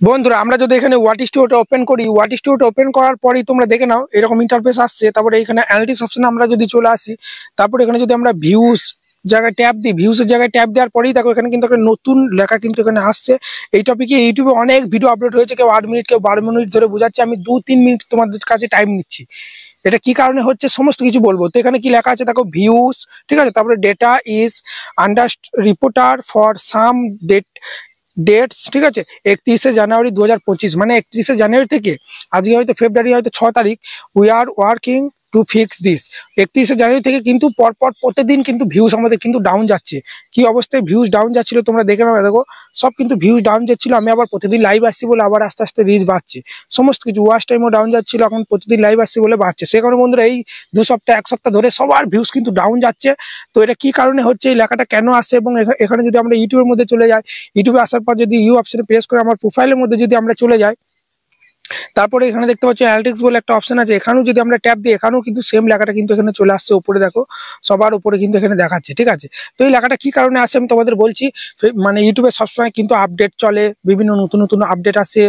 বন্ধুরা আমরা যদি এখানে ওয়াট স্টুডিওটা ওপেন করি, ওয়াট স্টুডিওটা ওপেন করার পরেই তোমরা দেখে নাও এরকম ইন্টারফেস আসছে। তারপরে এখানে অ্যানালিটিক্স অপশনে আমরা যদি চলে আসি, তারপরে এখানে যদি আমরা ভিউজ জায়গায় ট্যাপ দিই, ভিউজের জায়গায় ট্যাপ দেওয়ার পরেই দেখো এখানে কিন্তু একটা নতুন লেখা কিন্তু এখানে আসছে। এই টপিকে ইউটিউবে অনেক ভিডিও আপলোড হয়েছে, কেউ 8 মিনিট কেউ 12 মিনিট ধরে বোঝাচ্ছে। আমি 2-3 মিনিট তোমাদের কাছে টাইম নিচ্ছি। এটা কি কারণে হচ্ছে সমস্ত কিছু বলবো। তো এখানে কি লেখা আছে দেখো, ভিউজ, ঠিক আছে, তারপরে data is under reporter for some dates, ঠিক আছে, 31শে জানুয়ারি 2025, মানে 31শে জানুয়ারি থেকে আজকে হয়তো ফেব্রুয়ারি হয়তো 6 তারিখ। We are working to fix this. 31শে জানুয়ারি থেকে কিন্তু পরপর প্রতিদিন কিন্তু ভিউজ আমাদের কিন্তু ডাউন যাচ্ছে। কি অবস্থায় ভিউজ ডাউন যাচ্ছিল তোমরা দেখে নাও। দেখো সব কিন্তু ভিউজ ডাউন যাচ্ছিল। আমি আবার প্রতিদিন লাইভ আসছি বলে আবার আস্তে আস্তে রিচ বাড়ছে। সমস্ত কিছু ওয়াচ টাইমও ডাউন যাচ্ছিল, এখন প্রতিদিন লাইভ আসছি বলে বাড়ছে। সে কারণে বন্ধুরা এই 2 সপ্তাহ 1 সপ্তাহ ধরে সবার ভিউজ কিন্তু ডাউন যাচ্ছে। তো এটা কি কারণে হচ্ছে, এই লেখাটা কেন আসে, এবং এখানে যদি আমরা ইউটিউবের মধ্যে চলে যাই, ইউটিউবে আসার পর যদি ইউ অপশনে প্রেস করে আমার প্রোফাইলের মধ্যে যদি আমরা চলে যাই, তারপরে এখানে দেখতে পাচ্ছি অ্যানালিটিক্স বলে একটা অপশন আছে। এখানেও যদি আমরা ট্যাপ দিই, এখানেও কিন্তু সেম লেখাটা কিন্তু এখানে চলে আসছে উপরে। দেখো সবার উপরে কিন্তু এখানে দেখাচ্ছে, ঠিক আছে। তো এই লেখাটা কি কারণে আসে আমি তোমাদের বলছি। মানে ইউটিউবে সবসময় কিন্তু আপডেট চলে, বিভিন্ন নতুন নতুন আপডেট আসে,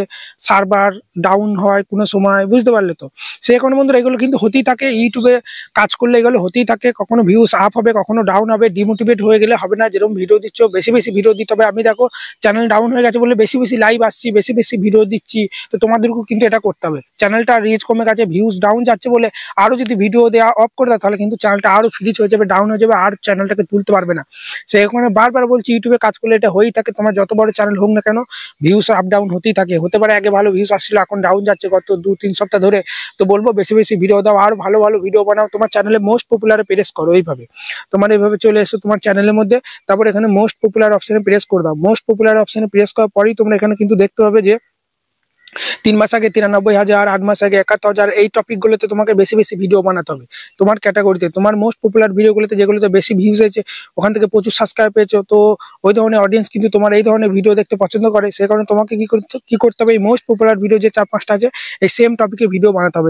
সার্ভার ডাউন হয় কোনো সময়, বুঝতে পারলে তো। সে কারণে বন্ধুরা এগুলো কিন্তু হতেই থাকে, ইউটিউবে কাজ করলে এগুলো হতেই থাকে। কখনো ভিউস আপ হবে, কখনো ডাউন হবে। ডিমোটিভেট হয়ে গেলে হবে না। যেরকম ভিডিও দিচ্ছ বেশি বেশি ভিডিও দিতে হবে। আমি দেখো চ্যানেল ডাউন হয়ে গেছে বলে বেশি বেশি লাইভ আসছি, বেশি বেশি ভিডিও দিচ্ছি। তো তোমাদেরকেও কিন্তু এটা করতে হবে। চ্যানেলটা রিচ কমে গেছে, ভিউজ ডাউন যাচ্ছে বলে আরো যদি ভিডিও দেওয়া অফ করে দাও, তাহলে কিন্তু চ্যানেলটা আরো ফ্রিজ হয়ে যাবে, ডাউন হয়ে যাবে, আর চ্যানেলটাকে তুলতে পারবে না। সেখানে বারবার বলছি ইউটিউবে কাজ করলে এটা হয়েই থাকে। তোমার যত বড় চ্যানেল হোক না কেন, ভিউজ আপ ডাউন হতেই থাকে। হতে পারে আগে ভালো ভিউজ আসছিল, এখন ডাউন যাচ্ছে গত 2-3 সপ্তাহ ধরে। তো বলবো বেশি বেশি ভিডিও দাও, আর ভালো ভালো ভিডিও বানাও, তোমার চ্যানেলে মোস্ট পপুলারে প্রেস করো। এইভাবে তোমার এইভাবে চলে এসো তোমার চ্যানেলের মধ্যে, তারপর এখানে মোস্ট পপুলার অপশনে প্রেস করে দাও। মোস্ট পপুলার অপশনে প্রেস করার পরেই তোমরা এখানে কিন্তু দেখতে পাবে যে 3 মাস আগে 93,000, 8 মাস আগে 71,000, এই টপিকগুলোতে তোমাকে বেশি বেশি ভিডিও বানাতে হবে। তোমার ক্যাটাগরিতে, তোমার মোস্ট পপুলার ভিডিওগুলোতে যেগুলোতে বেশি ভিউজ হয়েছে, ওখান থেকে প্রচুর সাবস্ক্রাইব পেয়েছো, তো ওই ধরনের অডিয়েন্স কিন্তু তোমার এই ধরনের ভিডিও দেখতে পছন্দ করে। সেই কারণে তোমাকে কি করতে হবে, এই মোস্ট পপুলার ভিডিও যে 4-5টা আছে, এই সেম টপিকে ভিডিও বানাতে হবে।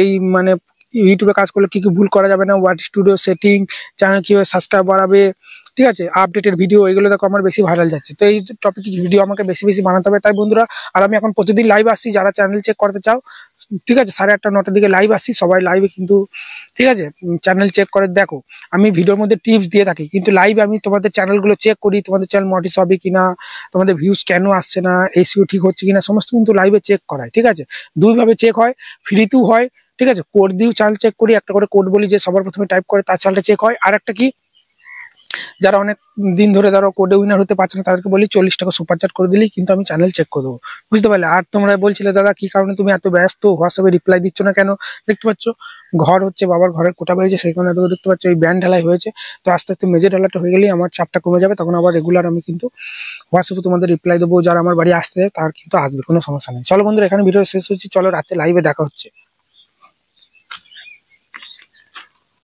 এই মানে ইউটিউবে কাজ করলে কি কি ভুল করা যাবে না, ওয়াট স্টুডিও সেটিং, চ্যানেল কিভাবে সাবস্ক্রাইব বাড়াবে, ঠিক আছে, আপডেটেড ভিডিও, এগুলো দেখো আমার বেশি ভাইরাল যাচ্ছে। তো এই টপিক ভিডিও আমাকে বেশি বেশি বানাতে হবে। তাই বন্ধুরা, আর আমি এখন প্রতিদিন লাইভ আসছি। যারা চ্যানেল চেক করতে চাও, ঠিক আছে, 8:30-9টার দিকে লাইভ আসছি। সবাই লাইভে কিন্তু, ঠিক আছে, চ্যানেল চেক করে দেখো। আমি ভিডিওর মধ্যে টিপস দিয়ে থাকি, কিন্তু লাইভে আমি তোমাদের চ্যানেলগুলো চেক করি, তোমাদের চ্যানেল মনিটাইজ হবে কিনা, তোমাদের ভিউজ কেন আসছে না, এসইও ঠিক হচ্ছে কিনা, সমস্ত কিন্তু লাইভে চেক করায়, ঠিক আছে। দুইভাবে চেক হয়, ফ্রিতেও হয়, ঠিক আছে। কোড দিয়েও চ্যানেল চেক করি, একটা করে কোড বলি যে সবার প্রথমে টাইপ করে তার চ্যানেলটা চেক হয়। আর একটা কি, যারা অনেক দিন ধরে ধরো কোডে উইনার হতে পারছে না, তাদেরকে বলি 40 টাকা সুপার চ্যাট করে দিলেই কিন্তু আমি চ্যানেল চেক করে দেবো, বুঝতে পারলে। আর তোমরা বলছিলে দাদা কি কারণে তুমি এত ব্যস্ত, হোয়াটসঅ্যাপে রিপ্লাই দিচ্ছ না কেন, দেখতে পাচ্ছ ঘর হচ্ছে, বাবার ঘরের কোটা বেরিয়েছে, সেই কারণে দেখতে পাচ্ছ এই ব্যান্ড ঢালাই হয়েছে। তো আস্তে আস্তে মেজর ঢালাইটা হয়ে গেলেই আমার চাপটা কমে যাবে, তখন আবার রেগুলার আমি কিন্তু হোয়াটসঅ্যাপে তোমাদের রিপ্লাই দেবো। যারা আমার বাড়ি আসতে তার কিন্তু আসবে, কোনো সমস্যা নেই। চলো বন্ধুরা, এখানে ভিডিও শেষ হচ্ছে, চলো রাতে লাইভে দেখা হচ্ছে।